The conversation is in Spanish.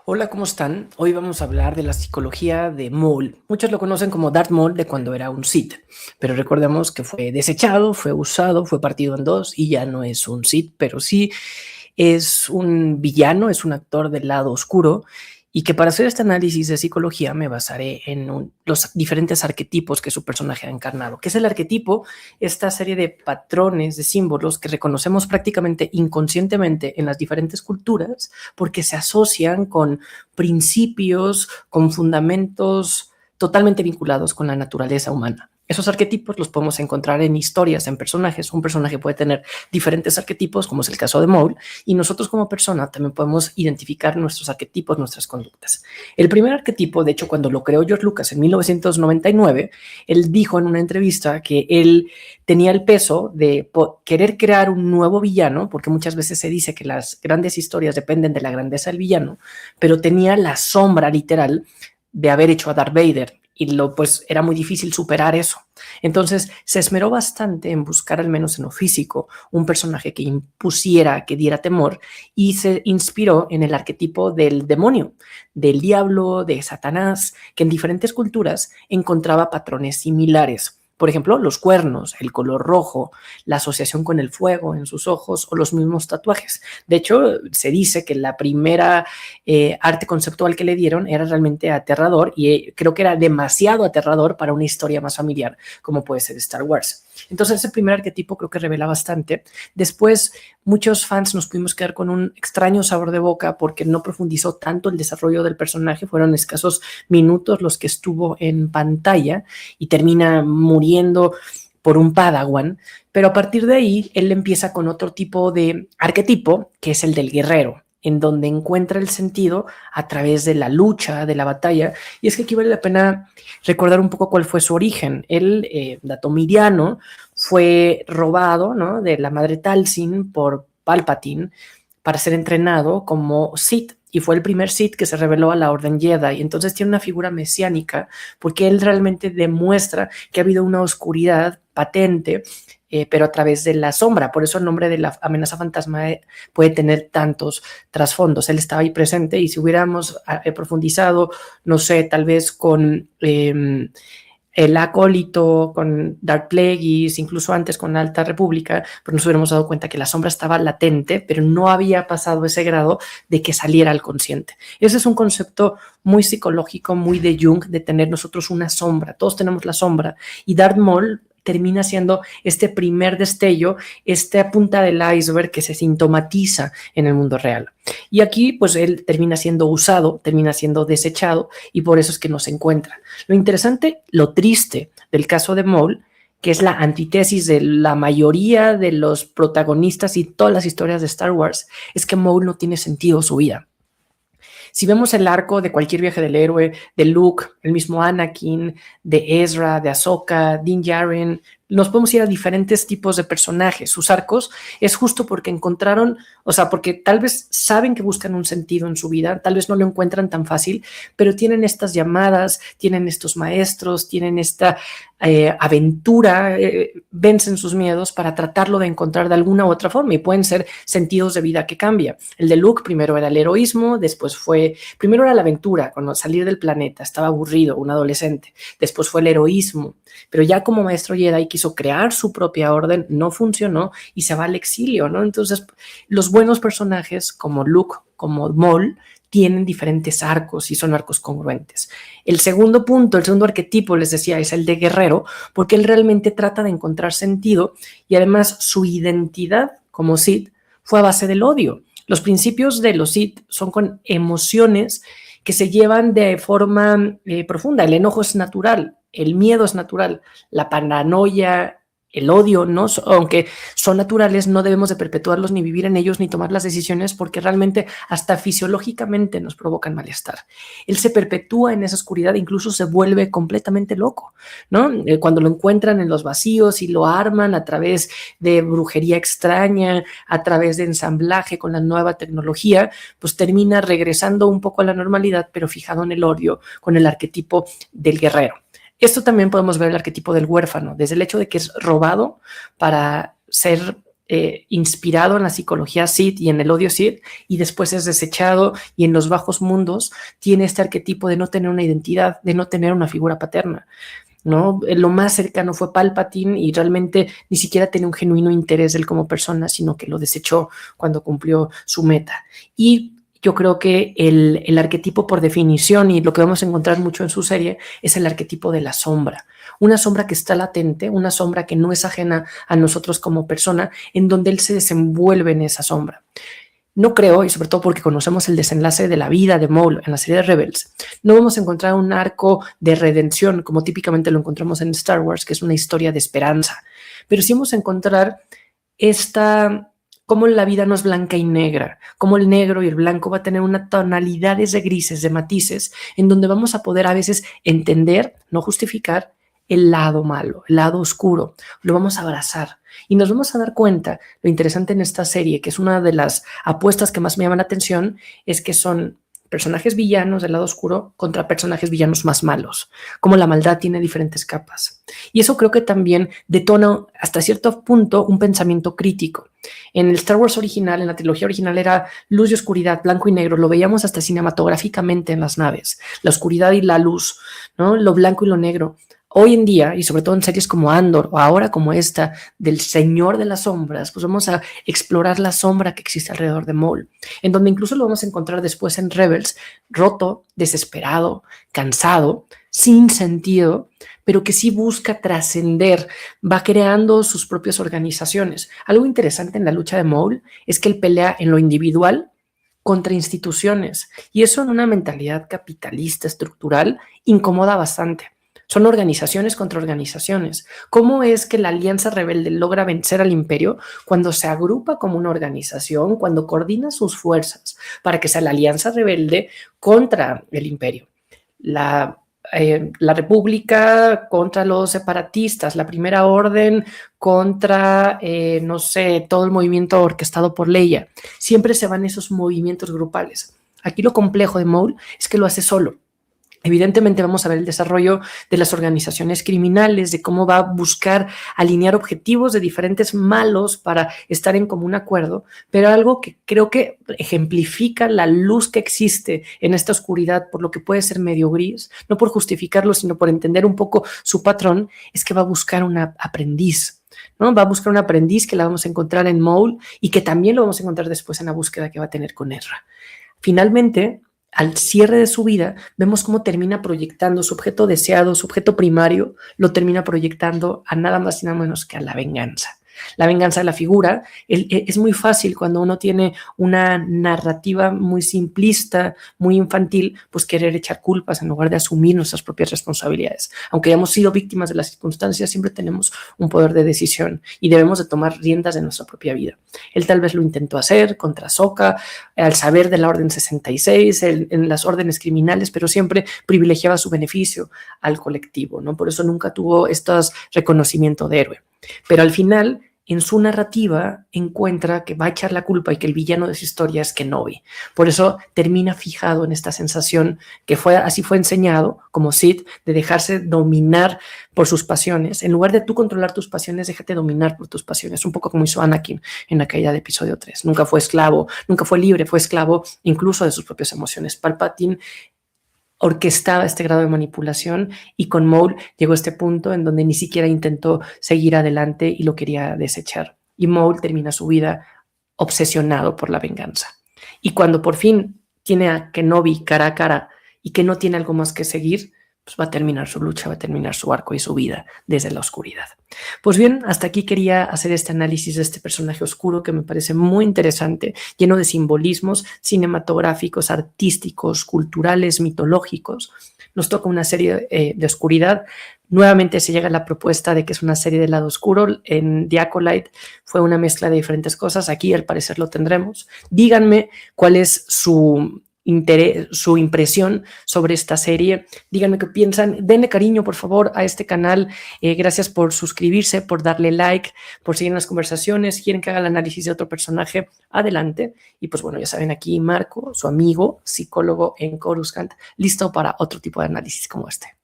Hola, ¿cómo están? Hoy vamos a hablar de la psicología de Maul. Muchos lo conocen como Darth Maul de cuando era un Sith, pero recordemos que fue desechado, fue usado, fue partido en dos y ya no es un Sith, pero sí es un villano, es un actor del lado oscuro y que para hacer este análisis de psicología me basaré en los diferentes arquetipos que su personaje ha encarnado. ¿Qué es el arquetipo? Esta serie de patrones, de símbolos que reconocemos prácticamente inconscientemente en las diferentes culturas porque se asocian con principios, con fundamentos totalmente vinculados con la naturaleza humana. Esos arquetipos los podemos encontrar en historias, en personajes. Un personaje puede tener diferentes arquetipos, como es el caso de Maul, y nosotros como persona también podemos identificar nuestros arquetipos, nuestras conductas. El primer arquetipo, de hecho, cuando lo creó George Lucas en 1999, él dijo en una entrevista que él tenía el peso de querer crear un nuevo villano, porque muchas veces se dice que las grandes historias dependen de la grandeza del villano, pero tenía la sombra literal de haber hecho a Darth Vader y pues era muy difícil superar eso. Entonces se esmeró bastante en buscar, al menos en lo físico, un personaje que impusiera, que diera temor, y se inspiró en el arquetipo del demonio, del diablo, de Satanás, que en diferentes culturas encontraba patrones similares. Por ejemplo, los cuernos, el color rojo, la asociación con el fuego en sus ojos o los mismos tatuajes. De hecho, se dice que la primera arte conceptual que le dieron era realmente aterrador y creo que era demasiado aterrador para una historia más familiar como puede ser Star Wars. Entonces, ese primer arquetipo creo que revela bastante. Después, muchos fans nos pudimos quedar con un extraño sabor de boca porque no profundizó tanto el desarrollo del personaje. Fueron escasos minutos los que estuvo en pantalla y termina muriendo por un Padawan, pero a partir de ahí él empieza con otro tipo de arquetipo, que es el del guerrero, en donde encuentra el sentido a través de la lucha, de la batalla. Y es que aquí vale la pena recordar un poco cuál fue su origen. Él, datomiriano, fue robado, ¿no?, de la madre Talzin por Palpatine para ser entrenado como Sith, y fue el primer Sith que se reveló a la Orden Jedi. Entonces tiene una figura mesiánica porque él realmente demuestra que ha habido una oscuridad patente, pero a través de la sombra. Por eso el nombre de la amenaza fantasma puede tener tantos trasfondos. Él estaba ahí presente y si hubiéramos profundizado, no sé, tal vez con el acólito, con Dark Plagueis, incluso antes con la Alta República, pues nos hubiéramos dado cuenta que la sombra estaba latente, pero no había pasado ese grado de que saliera al consciente. Ese es un concepto muy psicológico, muy de Jung, de tener nosotros una sombra. Todos tenemos la sombra, y Darth Maul termina siendo este primer destello, esta punta del iceberg que se sintomatiza en el mundo real. Y aquí, pues él termina siendo usado, termina siendo desechado, y por eso es que no se encuentra. Lo interesante, lo triste del caso de Maul, que es la antítesis de la mayoría de los protagonistas y todas las historias de Star Wars, es que Maul no tiene sentido su vida. Si vemos el arco de cualquier viaje del héroe, de Luke, el mismo Anakin, de Ezra, de Ahsoka, Din Djarin, nos podemos ir a diferentes tipos de personajes. Sus arcos es justo porque encontraron, o sea, porque tal vez saben que buscan un sentido en su vida, tal vez no lo encuentran tan fácil, pero tienen estas llamadas, tienen estos maestros, tienen esta aventura, vencen sus miedos para tratarlo de encontrar de alguna u otra forma, y pueden ser sentidos de vida que cambian. El de Luke primero era el heroísmo, primero era la aventura, cuando salir del planeta, estaba aburrido, un adolescente, después fue el heroísmo, pero ya como maestro Jedi quiso crear su propia orden, no funcionó y se va al exilio, ¿no? Entonces, los buenos personajes como Luke, como Maul, tienen diferentes arcos y son arcos congruentes. El segundo punto, el segundo arquetipo, les decía, es el de guerrero, porque él realmente trata de encontrar sentido y además su identidad como Sith fue a base del odio. Los principios de los Sith son con emociones que se llevan de forma profunda. El enojo es natural, el miedo es natural, la paranoia, el odio, ¿no? Aunque son naturales, no debemos de perpetuarlos, ni vivir en ellos, ni tomar las decisiones, porque realmente hasta fisiológicamente nos provocan malestar. Él se perpetúa en esa oscuridad, incluso se vuelve completamente loco, ¿no? Cuando lo encuentran en los vacíos y lo arman a través de brujería extraña, a través de ensamblaje con la nueva tecnología, pues termina regresando un poco a la normalidad, pero fijado en el odio, con el arquetipo del guerrero. Esto también podemos ver el arquetipo del huérfano, desde el hecho de que es robado para ser inspirado en la psicología Sith y en el odio Sith, y después es desechado y en los bajos mundos tiene este arquetipo de no tener una identidad, de no tener una figura paterna, ¿no? Lo más cercano fue Palpatine y realmente ni siquiera tenía un genuino interés de él como persona, sino que lo desechó cuando cumplió su meta. Y yo creo que el arquetipo por definición, y lo que vamos a encontrar mucho en su serie, es el arquetipo de la sombra. Una sombra que está latente, una sombra que no es ajena a nosotros como persona, en donde él se desenvuelve en esa sombra. No creo, y sobre todo porque conocemos el desenlace de la vida de Maul en la serie de Rebels, no vamos a encontrar un arco de redención como típicamente lo encontramos en Star Wars, que es una historia de esperanza. Pero sí vamos a encontrar cómo la vida no es blanca y negra, cómo el negro y el blanco va a tener una tonalidades de grises, de matices, en donde vamos a poder a veces entender, no justificar, el lado malo, el lado oscuro. Lo vamos a abrazar. Y nos vamos a dar cuenta, lo interesante en esta serie, que es una de las apuestas que más me llaman la atención, es que son personajes villanos del lado oscuro contra personajes villanos más malos, como la maldad tiene diferentes capas. Y eso creo que también detona hasta cierto punto un pensamiento crítico. En el Star Wars original, en la trilogía original, era luz y oscuridad, blanco y negro, lo veíamos hasta cinematográficamente en las naves, la oscuridad y la luz, ¿no? Lo blanco y lo negro. Hoy en día, y sobre todo en series como Andor o ahora como esta del Señor de las Sombras, pues vamos a explorar la sombra que existe alrededor de Maul, en donde incluso lo vamos a encontrar después en Rebels, roto, desesperado, cansado, sin sentido, pero que sí busca trascender, va creando sus propias organizaciones. Algo interesante en la lucha de Maul es que él pelea en lo individual contra instituciones, y eso en una mentalidad capitalista estructural incomoda bastante. Son organizaciones contra organizaciones. ¿Cómo es que la Alianza Rebelde logra vencer al Imperio cuando se agrupa como una organización, cuando coordina sus fuerzas para que sea la Alianza Rebelde contra el Imperio? La República contra los separatistas, la Primera Orden contra, no sé, todo el movimiento orquestado por Leia. Siempre se van esos movimientos grupales. Aquí lo complejo de Maul es que lo hace solo. Evidentemente vamos a ver el desarrollo de las organizaciones criminales, de cómo va a buscar alinear objetivos de diferentes malos para estar en común acuerdo, pero algo que creo que ejemplifica la luz que existe en esta oscuridad, por lo que puede ser medio gris, no por justificarlo, sino por entender un poco su patrón, es que va a buscar una aprendiz, ¿no? Va a buscar un aprendiz que la vamos a encontrar en Maul y que también lo vamos a encontrar después en la búsqueda que va a tener con Ezra. Finalmente, al cierre de su vida, vemos cómo termina proyectando su objeto deseado, su objeto primario, lo termina proyectando a nada más y nada menos que a la venganza. La venganza de la figura. Es muy fácil cuando uno tiene una narrativa muy simplista, muy infantil, pues querer echar culpas en lugar de asumir nuestras propias responsabilidades. Aunque hayamos sido víctimas de las circunstancias, siempre tenemos un poder de decisión y debemos de tomar riendas de nuestra propia vida. Él tal vez lo intentó hacer contra Ahsoka, al saber de la Orden 66, en las órdenes criminales, pero siempre privilegiaba su beneficio al colectivo, ¿no? Por eso nunca tuvo estos reconocimiento de héroe. Pero al final, en su narrativa, encuentra que va a echar la culpa y que el villano de su historia es Kenobi. Por eso termina fijado en esta sensación que así fue enseñado como Sith, de dejarse dominar por sus pasiones. En lugar de tú controlar tus pasiones, déjate dominar por tus pasiones. Un poco como hizo Anakin en la caída de episodio 3. Nunca fue esclavo, nunca fue libre, fue esclavo incluso de sus propias emociones. Palpatine orquestaba este grado de manipulación y con Maul llegó a este punto en donde ni siquiera intentó seguir adelante y lo quería desechar. Y Maul termina su vida obsesionado por la venganza. Y cuando por fin tiene a Kenobi cara a cara y que no tiene algo más que seguir, pues va a terminar su lucha, va a terminar su arco y su vida desde la oscuridad. Pues bien, hasta aquí quería hacer este análisis de este personaje oscuro que me parece muy interesante, lleno de simbolismos cinematográficos, artísticos, culturales, mitológicos. Nos toca una serie de oscuridad. Nuevamente se llega a la propuesta de que es una serie del lado oscuro. En The Acolyte fue una mezcla de diferentes cosas. Aquí al parecer lo tendremos. Díganme cuál es su impresión sobre esta serie. Díganme qué piensan. Denle cariño, por favor, a este canal. Gracias por suscribirse, por darle like, por seguir en las conversaciones. Quieren que haga el análisis de otro personaje, adelante. Y pues bueno, ya saben, aquí Marco, su amigo, psicólogo en Coruscant, listo para otro tipo de análisis como este.